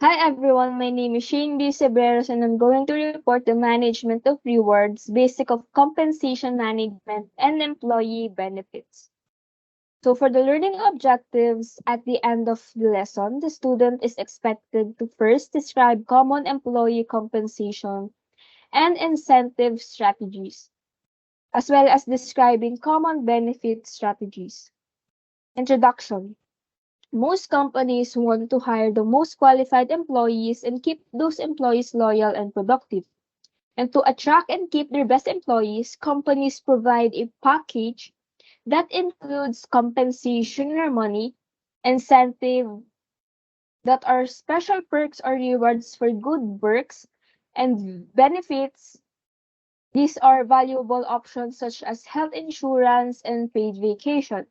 Hi everyone, my name is Shane B. Sebreros and I'm going to report the management of rewards, basic of compensation management, and employee benefits. So for the learning objectives, at the end of the lesson, the student is expected to first describe common employee compensation and incentive strategies, as well as describing common benefit strategies. Introduction. Most companies want to hire the most qualified employees and keep those employees loyal and productive. And to attract and keep their best employees, companies provide a package that includes compensation or money, incentive that are special perks or rewards for good works, and benefits. These are valuable options such as health insurance and paid vacation.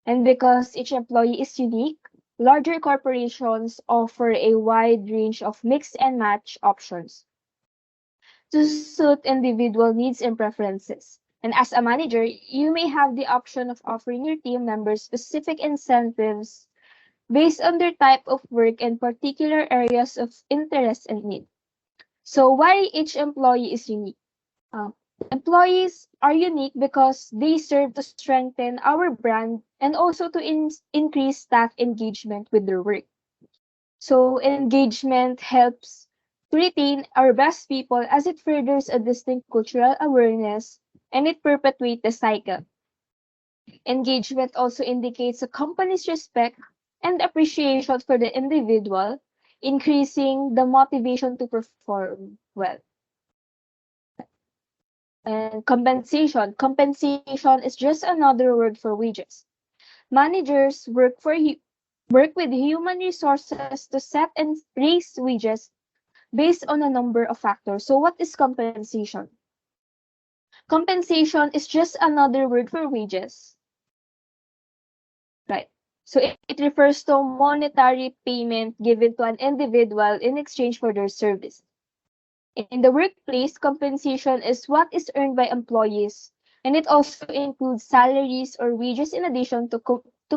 And because each employee is unique, larger corporations offer a wide range of mix and match options to suit individual needs and preferences. And as a manager, you may have the option of offering your team members specific incentives based on their type of work and particular areas of interest and need. So why each employee is unique? Uh, Employees are unique because they serve to strengthen our brand and also to increase staff engagement with their work. So engagement helps to retain our best people as it furthers a distinct cultural awareness and it perpetuates the cycle. Engagement also indicates a company's respect and appreciation for the individual, increasing the motivation to perform well. And compensation. Compensation is just another word for wages. Managers work with human resources to set and raise wages based on a number of factors. So what is compensation? Compensation is just another word for wages, right? So it refers to monetary payment given to an individual in exchange for their service. In the workplace, compensation is what is earned by employees, and it also includes salaries or wages in addition to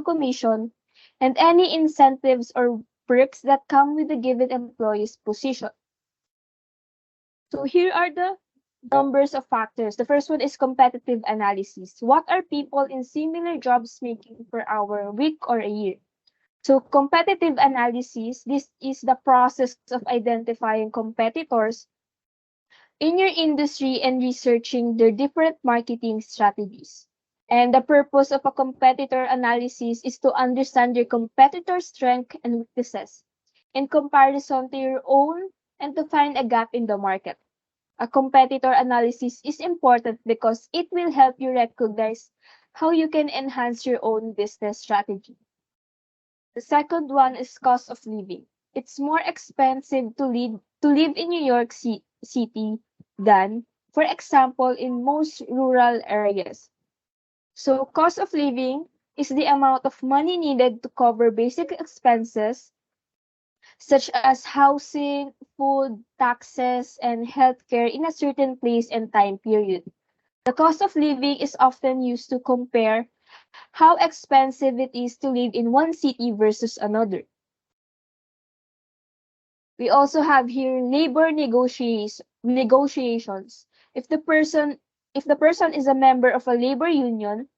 commission and any incentives or perks that come with the given employee's position. So here are the numbers of factors. The first one is competitive analysis. What are people in similar jobs making per hour, week, or a year? So competitive analysis, this is the process of identifying competitors in your industry and researching their different marketing strategies. And the purpose of a competitor analysis is to understand your competitor's strengths and weaknesses in comparison to your own and to find a gap in the market. A competitor analysis is important because it will help you recognize how you can enhance your own business strategy. The second one is cost of living. It's more expensive to live in New York City than, for example, in most rural areas. So cost of living is the amount of money needed to cover basic expenses such as housing, food, taxes, and healthcare in a certain place and time period. The cost of living is often used to compare how expensive it is to live in one city versus another. We also have here labor negotiations. If the person if the person is a member of a labor union,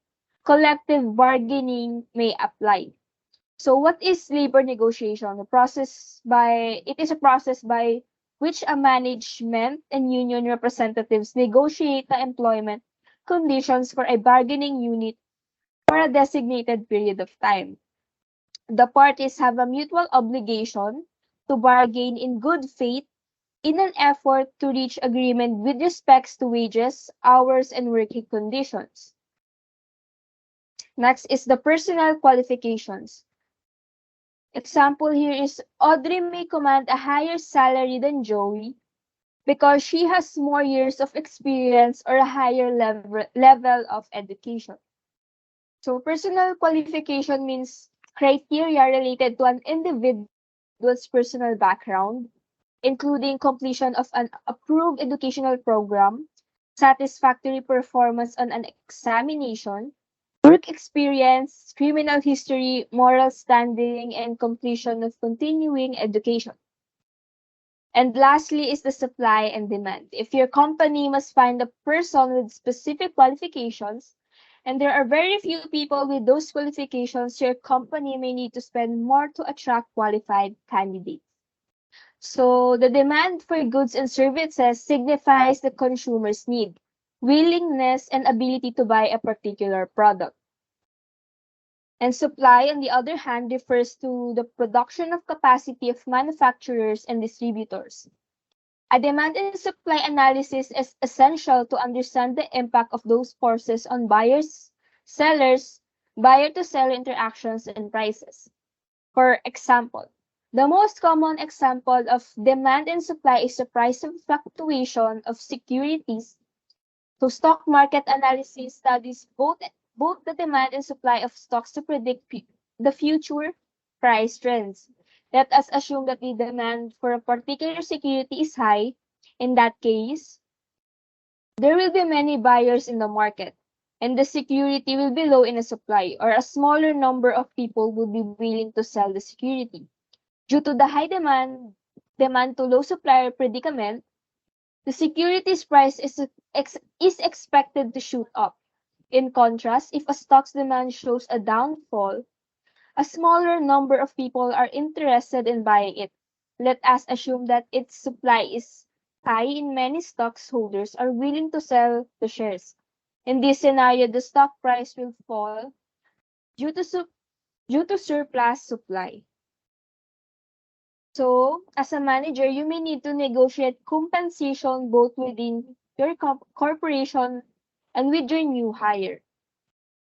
collective bargaining may apply. So what is labor negotiation? It is a process by which a management and union representatives negotiate the employment conditions for a bargaining unit for a designated period of time. The parties have a mutual obligation to bargain in good faith in an effort to reach agreement with respects to wages, hours, and working conditions. Next is the personal qualifications. Example here is Audrey may command a higher salary than Joey because she has more years of experience or a higher level of education. So personal qualification means criteria related to an individual's personal background, including completion of an approved educational program, satisfactory performance on an examination, work experience, criminal history, moral standing, and completion of continuing education. And lastly is the supply and demand. If your company must find a person with specific qualifications, and there are very few people with those qualifications, your company may need to spend more to attract qualified candidates. So the demand for goods and services signifies the consumer's need, willingness, and ability to buy a particular product. And supply, on the other hand, refers to the production of capacity of manufacturers and distributors. A demand and supply analysis is essential to understand the impact of those forces on buyers, sellers, buyer-to-seller interactions, and prices. For example, the most common example of demand and supply is the price fluctuation of securities. So stock market analysis studies both the demand and supply of stocks to predict the future price trends. Let us assume that the demand for a particular security is high. In that case, there will be many buyers in the market, and the security will be low in a supply, or a smaller number of people will be willing to sell the security. Due to the high demand to low supply predicament, the securities price is expected to shoot up. In contrast, if a stock's demand shows a downfall, a smaller number of people are interested in buying it. Let us assume that its supply is high and many stockholders are willing to sell the shares. In this scenario, the stock price will fall due to surplus supply. So, as a manager, you may need to negotiate compensation both within your corporation and with your new hire.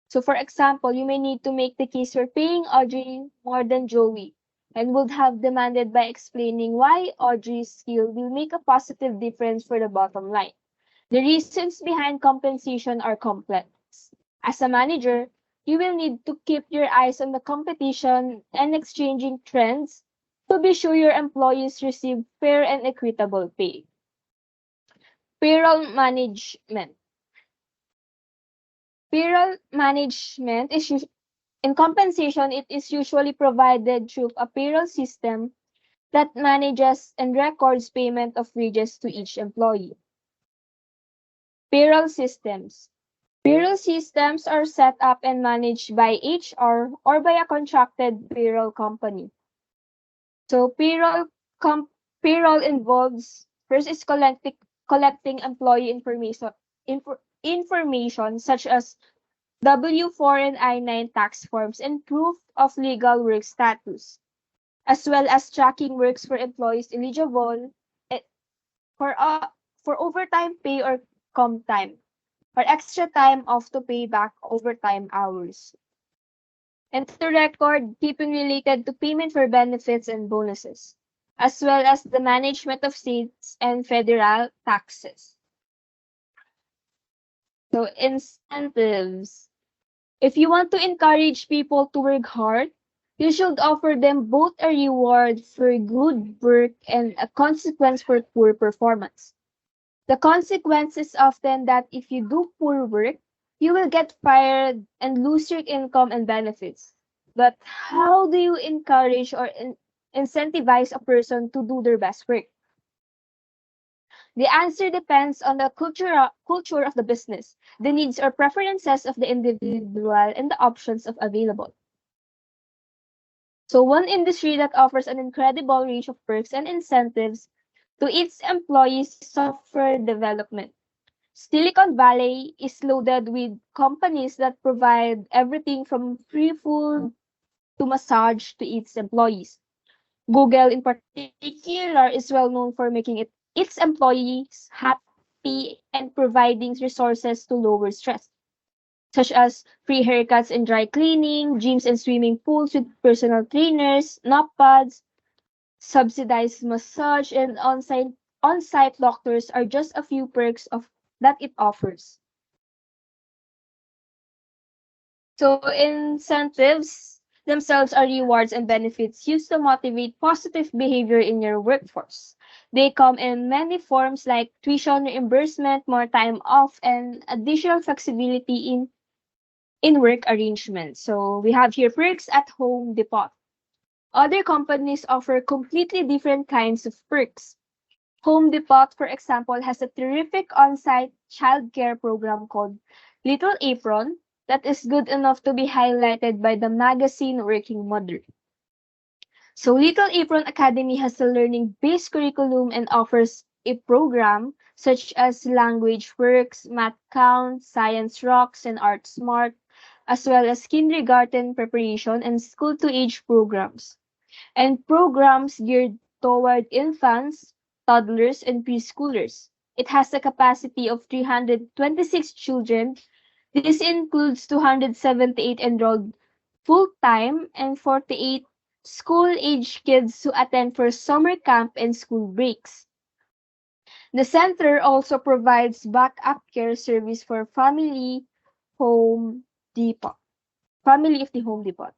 So, for example, you may need to make the case for paying Audrey more than Joey, and would have demanded by explaining why Audrey's skill will make a positive difference for the bottom line. The reasons behind compensation are complex. As a manager, you will need to keep your eyes on the competition and exchanging trends to be sure your employees receive fair and equitable pay. Payroll management. Payroll management is in compensation, it is usually provided through a payroll system that manages and records payment of wages to each employee. Payroll systems. Payroll systems are set up and managed by HR or by a contracted payroll company. So payroll involves first is collecting employee information such as W-4 and I-9 tax forms and proof of legal work status, as well as tracking works for employees eligible eh, for overtime pay or comp time, or extra time off to pay back overtime hours. And to record keeping related to payment for benefits and bonuses, as well as the management of states and federal taxes. So incentives. If you want to encourage people to work hard, you should offer them both a reward for good work and a consequence for poor performance. The consequence is often that if you do poor work, you will get fired and lose your income and benefits. But how do you encourage or incentivize a person to do their best work? The answer depends on the culture of the business, the needs or preferences of the individual, and the options available. So one industry that offers an incredible range of perks and incentives to its employees is software development. Silicon Valley is loaded with companies that provide everything from free food to massage to its employees. Google, in particular, is well known for making its employees happy and providing resources to lower stress, such as free haircuts and dry cleaning, gyms and swimming pools with personal trainers, nap pads, subsidized massage, and on-site doctors are just a few perks that it offers. So incentives themselves are rewards and benefits used to motivate positive behavior in your workforce. They come in many forms like tuition reimbursement, more time off, and additional flexibility in work arrangements. So we have here perks at Home Depot. Other companies offer completely different kinds of perks. Home Depot, for example, has a terrific on-site childcare program called Little Apron that is good enough to be highlighted by the magazine Working Mother. So Little Apron Academy has a learning-based curriculum and offers a program such as Language Works, Math Count, Science Rocks, and Art Smart, as well as kindergarten preparation and school-to-age programs, and programs geared toward infants, toddlers, and preschoolers. It has a capacity of 326 children. This includes 278 enrolled full-time and 48 school-age kids who attend for summer camp and school breaks. The center also provides backup care service for Home Depot, family of the Home Depot.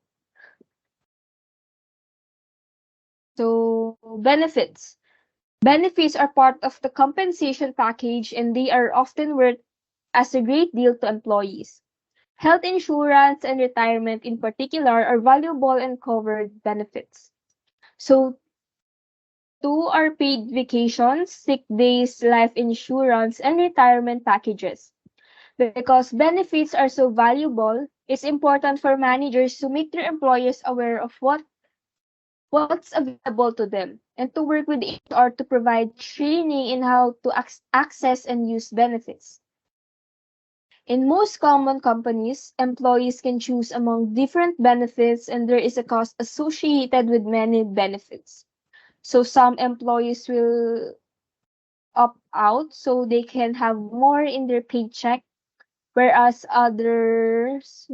So benefits. Benefits are part of the compensation package and they are often worth as a great deal to employees. Health insurance and retirement in particular are valuable and covered benefits. So two are paid vacations, sick days, life insurance, and retirement packages. Because benefits are so valuable, it's important for managers to make their employees aware of what's available to them and to work with HR to provide training in how to access and use benefits. In most common companies, employees can choose among different benefits and there is a cost associated with many benefits. So some employees will opt out so they can have more in their paycheck, whereas others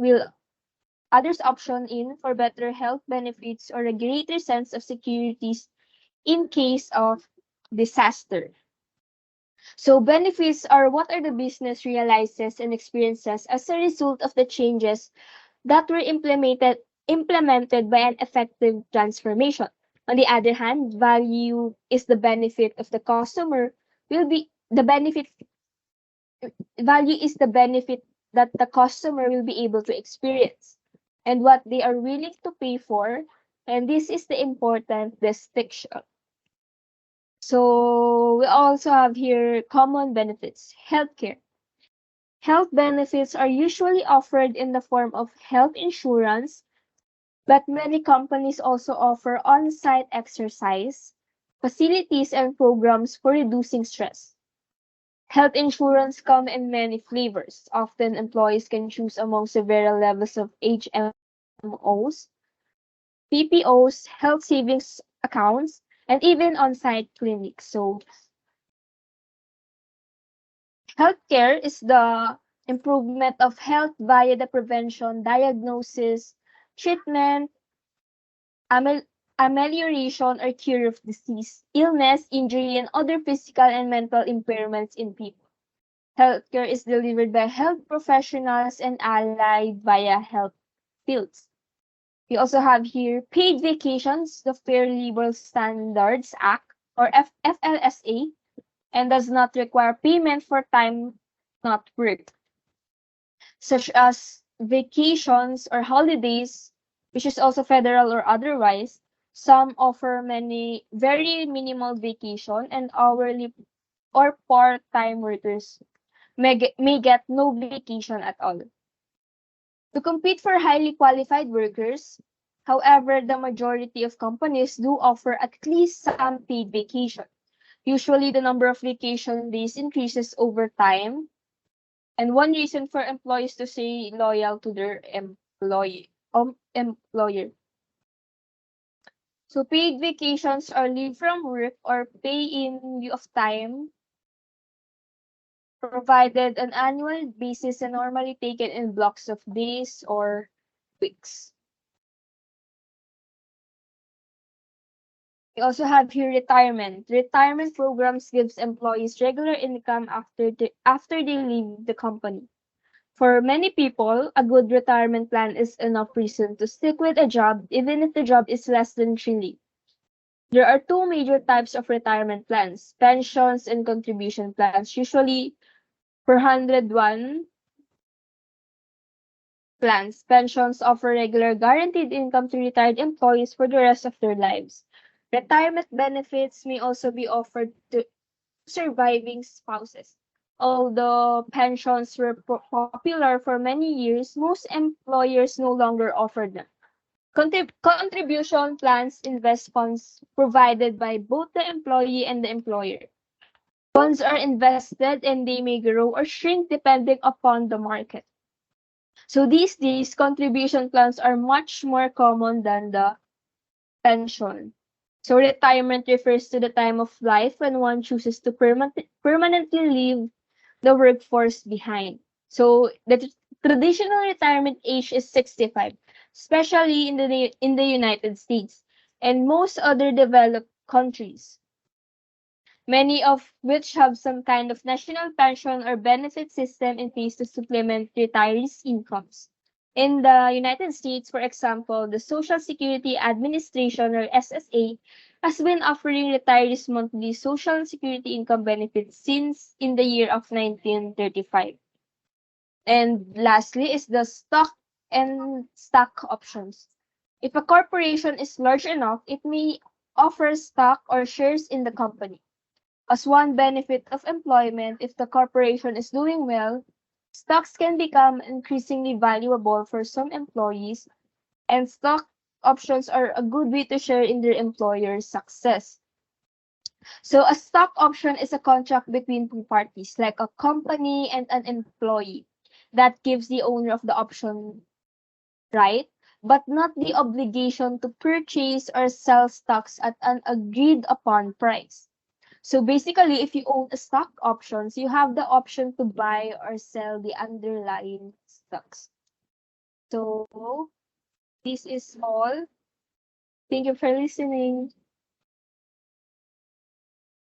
option in for better health benefits or a greater sense of security in case of disaster. So benefits are what are the business realizes and experiences as a result of the changes that were implemented by an effective transformation. On the other hand, value is the benefit of the customer will be the benefit value is the benefit that the customer will be able to experience and what they are willing to pay for, and this is the important distinction. So we also have here common benefits. Healthcare. Health benefits are usually offered in the form of health insurance, but many companies also offer on-site exercise, facilities, and programs for reducing stress. Health insurance come in many flavors. Often employees can choose among several levels of HMOs, PPOs, health savings accounts, and even on-site clinics. So healthcare is the improvement of health via the prevention, diagnosis, treatment, amelioration, or cure of disease, illness, injury, and other physical and mental impairments in people. Healthcare is delivered by health professionals and allied via health fields. We also have here paid vacations, the Fair Labor Standards Act, or FLSA, and does not require payment for time not worked, such as vacations or holidays, which is also federal or otherwise. Some offer many very minimal vacation and hourly or part-time workers may get no vacation at all. To compete for highly qualified workers, however, the majority of companies do offer at least some paid vacation. Usually, the number of vacation days increases over time, and one reason for employees to stay loyal to their employer. So paid vacations are leave from work or pay in lieu of time provided on annual basis and normally taken in blocks of days or weeks. We also have here retirement. Retirement programs gives employees regular income after they leave the company. For many people, a good retirement plan is enough reason to stick with a job even if the job is less than thrilling. There are two major types of retirement plans, pensions and contribution plans. Usually, for 101 plans, pensions offer regular guaranteed income to retired employees for the rest of their lives. Retirement benefits may also be offered surviving spouses. Although pensions were popular for many years, most employers no longer offer them. Contribution plans invest funds provided by both the employee and the employer. Funds are invested and they may grow or shrink depending upon the market. So these days, contribution plans are much more common than the pension. So retirement refers to the time of life when one chooses to permanently leave the workforce behind. So the traditional retirement age is 65, especially in the United States and most other developed countries, many of which have some kind of national pension or benefit system in place to supplement retirees' incomes. In the United States, for example, the Social Security Administration or SSA has been offering retirees monthly Social Security income benefits since in the year of 1935. And lastly is the stock options. If a corporation is large enough, it may offer stock or shares in the company. As one benefit of employment, if the corporation is doing well, stocks can become increasingly valuable for some employees, and stock options are a good way to share in their employer's success. So a stock option is a contract between two parties, like a company and an employee, that gives the owner of the option right, but not the obligation to purchase or sell stocks at an agreed upon price. So basically, if you own a stock options, you have the option to buy or sell the underlying stocks. So this is all. Thank you for listening.